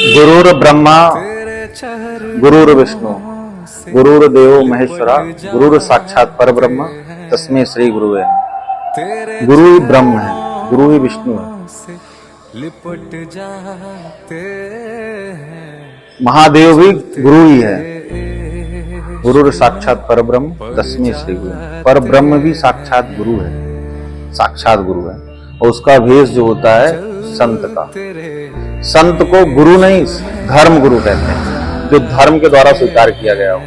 गुरुर् ब्रह्मा गुरुर् विष्णु गुरुर्देवो महेश्वरा गुरुर् साक्षात परब्रह्म तस्मै श्री गुरुवे नमः। गुरु ही ब्रह्म है, गुरु ही विष्णु है, महादेव भी गुरु ही है। गुरुर् साक्षात परब्रह्म तस्मै श्री गुरुवे। पर ब्रह्म भी साक्षात गुरु है, साक्षात गुरु है। और उसका भेष जो होता है संत का। संत को गुरु नहीं धर्म गुरु कहते हैं, जो धर्म के द्वारा स्वीकार किया गया हो।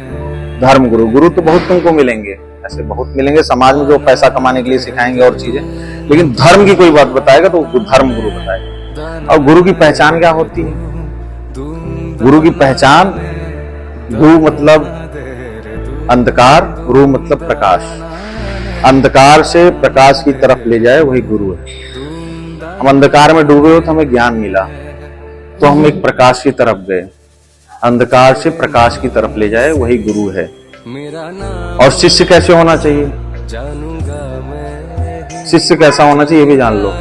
धर्म गुरु, गुरु तो बहुत तुमको मिलेंगे, ऐसे बहुत मिलेंगे समाज में जो पैसा कमाने के लिए सिखाएंगे और चीजें, लेकिन धर्म की कोई बात बताएगा तो धर्म गुरु बताएगा। और गुरु की पहचान क्या होती है? गुरु की पहचान, गुरु मतलब अंधकार, गुरु मतलब प्रकाश। अंधकार से प्रकाश की तरफ ले जाए वही गुरु है। हम अंधकार में डूबे हो तो हमें ज्ञान मिला, तो हम एक प्रकाश की तरफ गए। अंधकार से प्रकाश की तरफ ले जाए वही गुरु है। और शिष्य कैसे होना चाहिए? शिष्य कैसा होना चाहिए ये भी जान लो।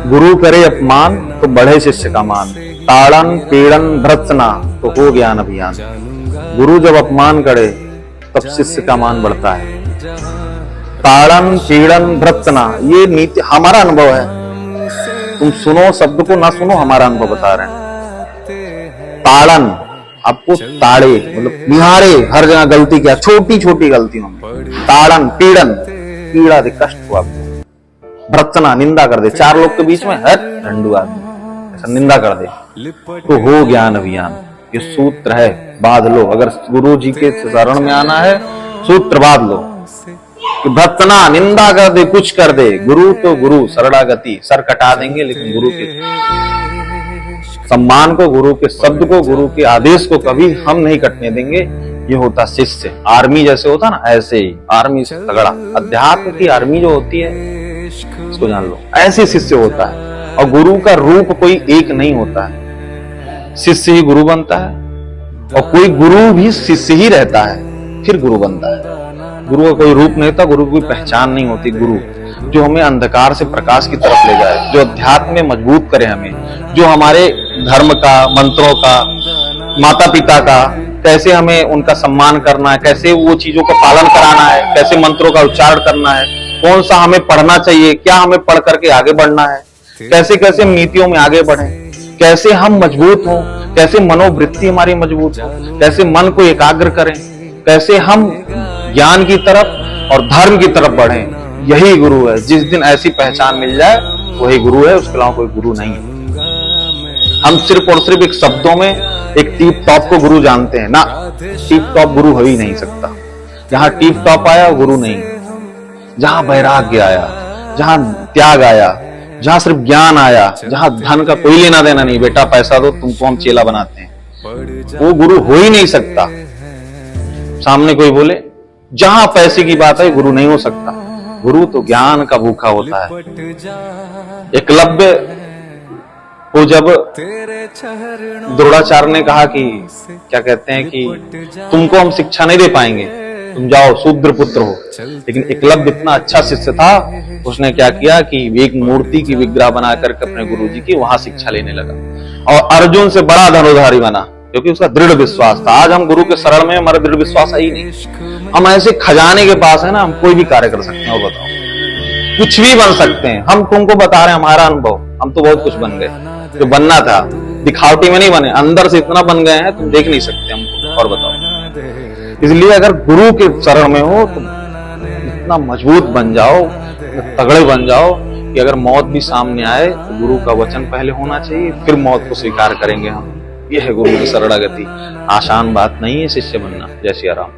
गुरु करे अपमान तो बढ़े शिष्य का मान, ताड़न पीड़न भर्त्सना तो हो ज्ञान अभियान। गुरु जब अपमान करे तब शिष्य का मान बढ़ता है। ताड़न पीड़न भर्त्सना, ये नीति हमारा अनुभव है। तुम सुनो शब्द को, ना सुनो, हमारा अनुभव बता रहे हैं। ताड़न, आपको ताड़े मतलब निहारे, हर जगह गलती क्या, छोटी छोटी गलतियों में। ताड़न पीड़न, पीड़ा दे, कष्ट हुआ आपको। भर्त्सना, निंदा कर दे, चार लोग के बीच में हट रंडू आदमी, ऐसा निंदा कर दे तो हो ज्ञान अभियान। ये सूत्र है, बांध लो। अगर गुरु जी के शरण में आना है, सूत्र बांध लो कि भर्त्सना, निंदा कर दे, कुछ कर दे। गुरु तो गुरु, शरणागति, सर कटा देंगे, लेकिन गुरु के सम्मान को, गुरु के शब्द को, गुरु के आदेश को कभी हम नहीं कटने देंगे। ये होता शिष्य। आर्मी जैसे होता ना, ऐसे ही आर्मी से तगड़ा। अध्यात्म की आर्मी जो होती है, इसको जान लो, ऐसे शिष्य होता है। और गुरु का रूप कोई एक नहीं होता है, शिष्य ही गुरु बनता है। और कोई गुरु भी शिष्य ही रहता है, फिर गुरु बनता है। गुरु का कोई रूप नहीं होता, गुरु की कोई पहचान नहीं होती। गुरु जो हमें अंधकार से प्रकाश की तरफ ले जाए, जो अध्यात्म में मजबूत करे हमें, जो हमारे धर्म का, मंत्रों का, माता पिता का, कैसे हमें उनका सम्मान करना है, कैसे वो चीजों का पालन कराना है, कैसे मंत्रों का उच्चारण करना है, कौन सा हमें पढ़ना चाहिए, क्या हमें पढ़ करके आगे बढ़ना है, कैसे कैसे नीतियों में आगे बढ़े, कैसे हम मजबूत हों, कैसे मनोवृत्ति हमारी मजबूत हो, कैसे मन को एकाग्र करें, कैसे हम ज्ञान की तरफ और धर्म की तरफ बढ़ें। यही गुरु है। जिस दिन ऐसी पहचान मिल जाए वही गुरु है, उसके अलावा कोई गुरु नहीं है। हम सिर्फ और सिर्फ एक शब्दों में एक टिप टॉप को गुरु जानते हैं ना, टिप टॉप गुरु हो ही नहीं सकता। जहां टिप टॉप आया गुरु नहीं, जहां वैराग्य आया, जहां त्याग आया, जहां सिर्फ ज्ञान आया, जहां धन का कोई लेना देना नहीं, बेटा पैसा दो तुमको हम चेला बनाते हैं, वो गुरु हो ही नहीं सकता। सामने कोई बोले जहां पैसे की बात है गुरु नहीं हो सकता। गुरु तो ज्ञान का भूखा होता है। एकलव्य को जब द्रोणाचार्य ने कहा कि क्या कहते हैं कि तुमको हम शिक्षा नहीं दे पाएंगे, तुम जाओ शूद्र पुत्र हो, लेकिन एकलव्य इतना अच्छा शिष्य था, उसने क्या किया कि एक मूर्ति की विग्रह बना करके अपने गुरु जी की वहां शिक्षा लेने लगा और अर्जुन से बड़ा धनुधारी बना, क्योंकि उसका दृढ़ विश्वास था। आज हम गुरु के शरण में, हमारा दृढ़ विश्वास है ही नहीं। हम ऐसे खजाने के पास है ना, हम कोई भी कार्य कर सकते हैं। और बताओ, कुछ भी बन सकते हैं। हम तुमको बता रहे हैं हमारा अनुभव, हम तो बहुत कुछ बन गए। जो बनना था दिखावटी में नहीं बने, अंदर से इतना बन गए हैं तुम देख नहीं सकते हमको। और बताओ, इसलिए अगर गुरु के शरण में हो तो इतना मजबूत बन जाओ, तगड़े बन जाओ कि अगर मौत भी सामने आए तो गुरु का वचन पहले होना चाहिए, फिर मौत को स्वीकार करेंगे हम। यह है गुरु की शरणागति। आसान बात नहीं है शिष्य बनना। जय सिया राम।